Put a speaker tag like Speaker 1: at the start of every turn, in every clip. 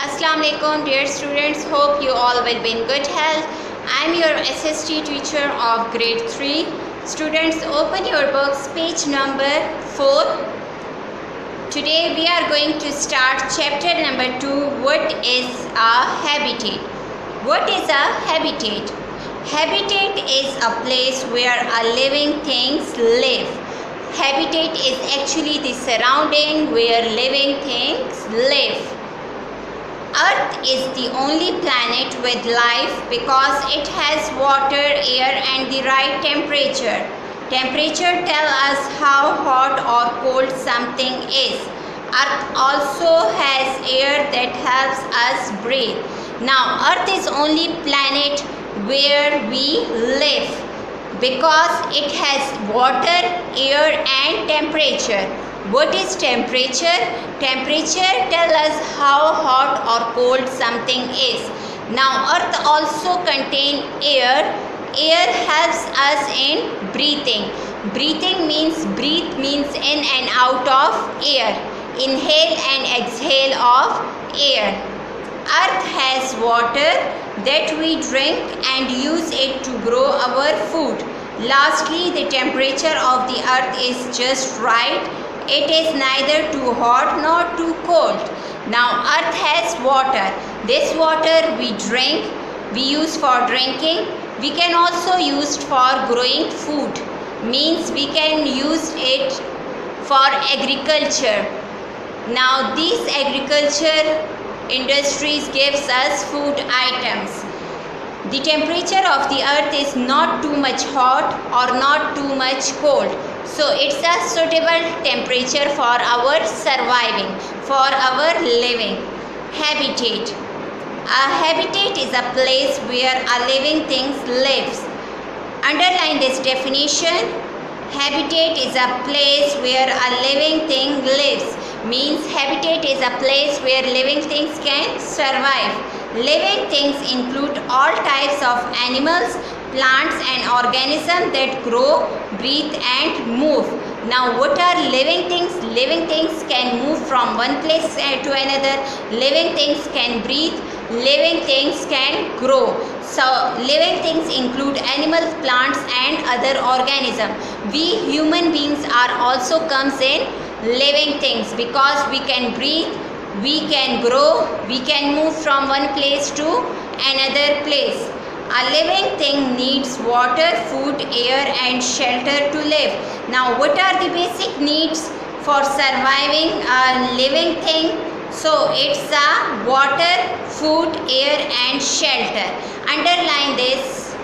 Speaker 1: Assalamu alaikum dear students, hope you all will be in good health. I am your SST teacher of grade 3. Students, open your books, page number 4. Today we are going to start chapter number 2, what is a habitat? What is a habitat? Habitat is a place where a living things live. Habitat is actually the surrounding where living things live. Earth is the only planet with life because it has water, air and the right temperature. Temperature tells us how hot or cold something is. Earth also has air that helps us breathe. Now, Earth is only planet where we live because it has water, air and temperature. What is temperature? Temperature tells us how hot or cold something is. Now, Earth also contains air. Air helps us in breathing. Breathing means breathe means in and out of air. Inhale and exhale of air. Earth has water that we drink and use it to grow our food. Lastly, the temperature of the earth is just right. It is neither too hot nor too cold. Now, earth has water. This water we drink, we use for drinking. We can also use for growing food. Means we can use it for agriculture. Now, these agriculture industries gives us food items. The temperature of the earth is not too much hot or not too much cold. So it's a suitable temperature for our surviving, for our living. Habitat. A habitat is a place where a living thing lives. Underline this definition. Habitat is a place where a living thing lives. Means habitat is a place where living things can survive. Living things include all types of animals, plants and organisms that grow, breathe and move. Now, what are living things? Living things can move from one place to another. Living things can breathe. Living things can grow. So, living things include animals, plants and other organisms. We human beings are also comes in living things because we can breathe, we can grow, we can move from one place to another place. A living thing needs water, food, air and shelter to live. Now, what are the basic needs for surviving a living thing? So, it's a water, food, air and shelter. Underline this.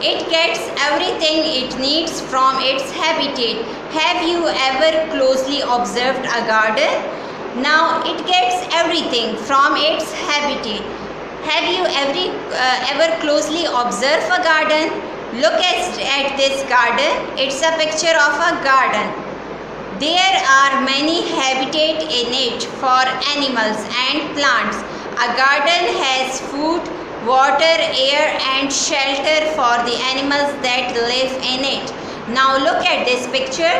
Speaker 1: It gets everything it needs from its habitat. Have you ever closely observed a garden? Now, it gets everything from its habitat. Have you ever closely observed a garden? Look at this garden. It's a picture of a garden. There are many habitats in it for animals and plants. A garden has food, water, air and shelter for the animals that live in it. Now look at this picture.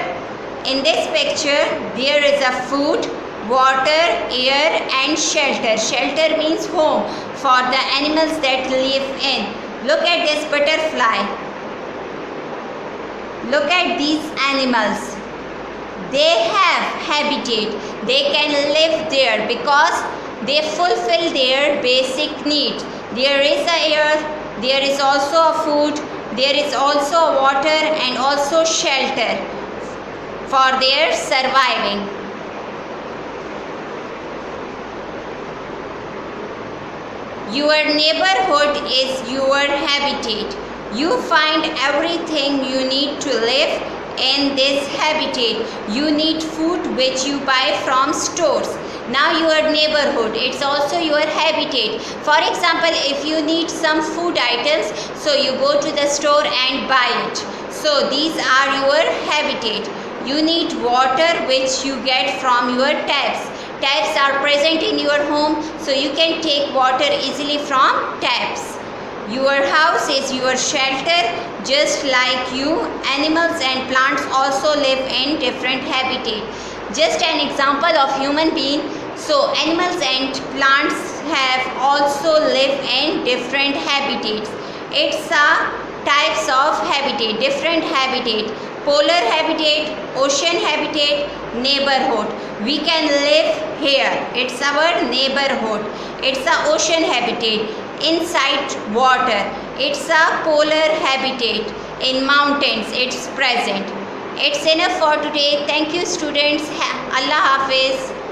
Speaker 1: In this picture, there is a food, water, air and shelter. Shelter means home for the animals that live in. Look at this butterfly. Look at these animals. They have habitat. They can live there because they fulfill their basic need. There is a air, there is also a food, there is also a water and also shelter for their surviving. Your neighborhood is your habitat. You find everything you need to live in this habitat. You need food which you buy from stores. Now your neighborhood, it's also your habitat. For example, if you need some food items, so you go to the store and buy it. So these are your habitat. You need water which you get from your taps. Taps are present in your home, so you can take water easily from taps. Your house is your shelter. Just like you, animals and plants also live in different habitat. Just an example of human being. So animals and plants have also live in different habitats. It's a types of habitat, different habitat: polar habitat, ocean habitat, neighborhood. We can live here. It's our neighborhood. It's a ocean habitat. Inside water, it's a polar habitat. In mountains, it's present. It's enough for today. Thank you, students. Allah Hafiz.